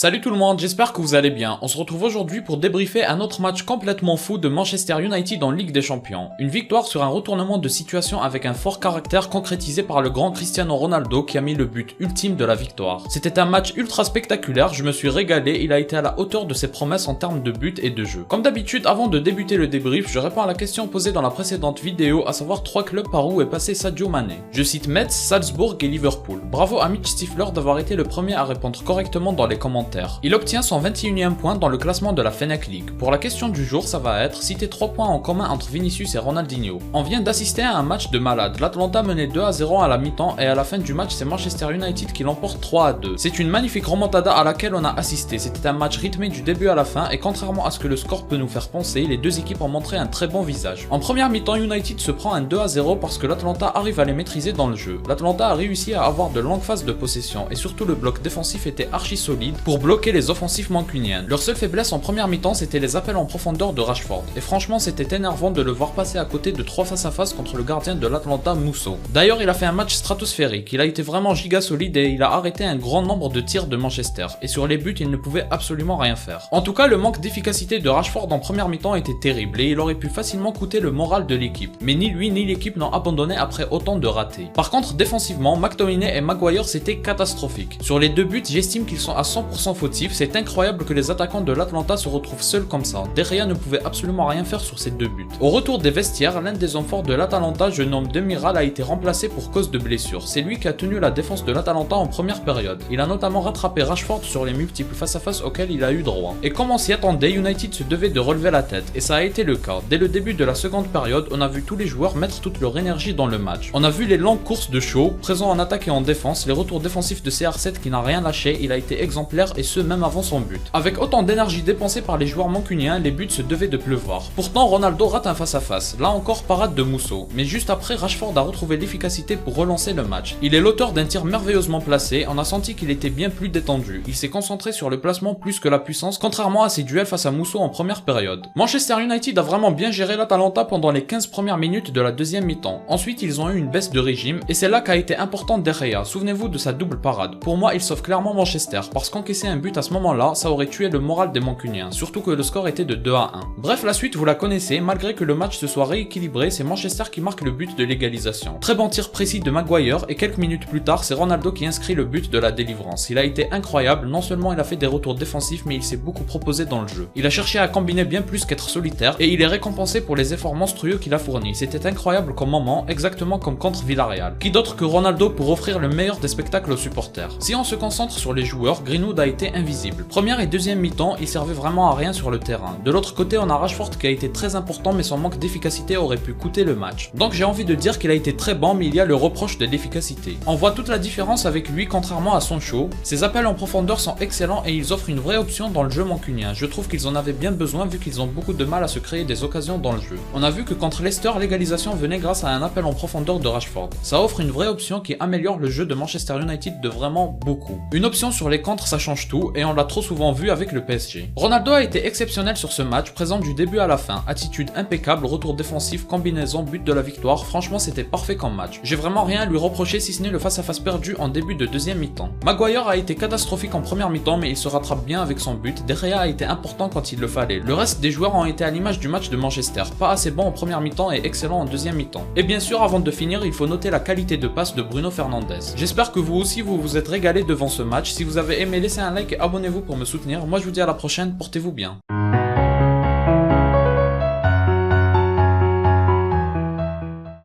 Salut tout le monde, j'espère que vous allez bien. On se retrouve aujourd'hui pour débriefer un autre match complètement fou de Manchester United en Ligue des Champions. Une victoire sur un retournement de situation avec un fort caractère concrétisé par le grand Cristiano Ronaldo qui a mis le but ultime de la victoire. C'était un match ultra spectaculaire, je me suis régalé, il a été à la hauteur de ses promesses en termes de but et de jeu. Comme d'habitude, avant de débuter le débrief, je réponds à la question posée dans la précédente vidéo, à savoir 3 clubs par où est passé Sadio Mané. Je cite Metz, Salzbourg et Liverpool. Bravo à Mitch Stifler d'avoir été le premier à répondre correctement dans les commentaires. Il obtient son 21e point dans le classement de la Fennec League. Pour la question du jour, ça va être citer 3 points en commun entre Vinicius et Ronaldinho. On vient d'assister à un match de malade. L'Atalanta menait 2-0 à la mi-temps et à la fin du match, c'est Manchester United qui l'emporte 3-2. C'est une magnifique remontada à laquelle on a assisté. C'était un match rythmé du début à la fin et contrairement à ce que le score peut nous faire penser, les deux équipes ont montré un très bon visage. En première mi-temps, United se prend un 2-0 parce que l'Atalanta arrive à les maîtriser dans le jeu. L'Atalanta a réussi à avoir de longues phases de possession et surtout le bloc défensif était archi solide pour bloquer les offensifs mancuniens. Leur seule faiblesse en première mi-temps, c'était les appels en profondeur de Rashford. Et franchement, c'était énervant de le voir passer à côté de 3 face-à-face contre le gardien de l'Atalanta, Musso. D'ailleurs, il a fait un match stratosphérique. Il a été vraiment giga solide et il a arrêté un grand nombre de tirs de Manchester. Et sur les buts, il ne pouvait absolument rien faire. En tout cas, le manque d'efficacité de Rashford en première mi-temps était terrible et il aurait pu facilement coûter le moral de l'équipe. Mais ni lui ni l'équipe n'ont abandonné après autant de ratés. Par contre, défensivement, McTominay et Maguire c'était catastrophique. Sur les deux buts, j'estime qu'ils sont à 100% fautifs. C'est incroyable que les attaquants de l'Atalanta se retrouvent seuls comme ça. De Gea ne pouvait absolument rien faire sur ces deux buts. Au retour des vestiaires, l'un des hommes forts de l'Atalanta, je nomme Demiral, a été remplacé pour cause de blessure. C'est lui qui a tenu la défense de l'Atalanta en première période. Il a notamment rattrapé Rashford sur les multiples face-à-face auxquels il a eu droit. Et comme on s'y attendait, United se devait de relever la tête. Et ça a été le cas. Dès le début de la seconde période, on a vu tous les joueurs mettre toute leur énergie dans le match. On a vu les longues courses de Shaw, présents en attaque et en défense, les retours défensifs de CR7 qui n'a rien lâché, il a été exemplaire et ce même avant son but. Avec autant d'énergie dépensée par les joueurs mancuniens, les buts se devaient de pleuvoir. Pourtant, Ronaldo rate un face-à-face. Là encore, parade de Musso. Mais juste après, Rashford a retrouvé l'efficacité pour relancer le match. Il est l'auteur d'un tir merveilleusement placé, on a senti qu'il était bien plus détendu. Il s'est concentré sur le placement plus que la puissance, contrairement à ses duels face à Musso en première période. Manchester United a vraiment bien géré l'Atalanta pendant les 15 premières minutes de la deuxième mi-temps. Ensuite, ils ont eu une baisse de régime, et c'est là qu'a été importante De Gea. Souvenez-vous de sa double parade. Pour moi, il sauve clairement Manchester, parce qu'encaisser un but à ce moment-là, ça aurait tué le moral des Mancuniens, surtout que le score était de 2-1. Bref, la suite vous la connaissez, malgré que le match se soit rééquilibré, c'est Manchester qui marque le but de l'égalisation. Très bon tir précis de Maguire et quelques minutes plus tard, c'est Ronaldo qui inscrit le but de la délivrance. Il a été incroyable, non seulement il a fait des retours défensifs, mais il s'est beaucoup proposé dans le jeu. Il a cherché à combiner bien plus qu'être solitaire et il est récompensé pour les efforts monstrueux qu'il a fournis. C'était incroyable comme moment, exactement comme contre Villarreal. Qui d'autre que Ronaldo pour offrir le meilleur des spectacles aux supporters. Si on se concentre sur les joueurs, Greenwood a été invisible. Première et deuxième mi-temps, il servait vraiment à rien sur le terrain. De l'autre côté, on a Rashford qui a été très important, mais son manque d'efficacité aurait pu coûter le match. Donc j'ai envie de dire qu'il a été très bon, mais il y a le reproche de l'efficacité. On voit toute la différence avec lui contrairement à Sancho. Ses appels en profondeur sont excellents et ils offrent une vraie option dans le jeu mancunien. Je trouve qu'ils en avaient bien besoin vu qu'ils ont beaucoup de mal à se créer des occasions dans le jeu. On a vu que contre Leicester, l'égalisation venait grâce à un appel en profondeur de Rashford. Ça offre une vraie option qui améliore le jeu de Manchester United de vraiment beaucoup. Une option sur les contres, ça change tout et on l'a trop souvent vu avec le PSG. Ronaldo a été exceptionnel sur ce match, présent du début à la fin, attitude impeccable, retour défensif, combinaison, but de la victoire, franchement c'était parfait comme match. J'ai vraiment rien à lui reprocher si ce n'est le face-à-face perdu en début de deuxième mi-temps. Maguire a été catastrophique en première mi-temps mais il se rattrape bien avec son but, De Gea a été important quand il le fallait. Le reste des joueurs ont été à l'image du match de Manchester, pas assez bon en première mi-temps et excellent en deuxième mi-temps. Et bien sûr avant de finir il faut noter la qualité de passe de Bruno Fernandes. J'espère que vous aussi vous vous êtes régalé devant ce match, si vous avez aimé laissez un like et abonnez-vous pour me soutenir, moi je vous dis à la prochaine, portez-vous bien.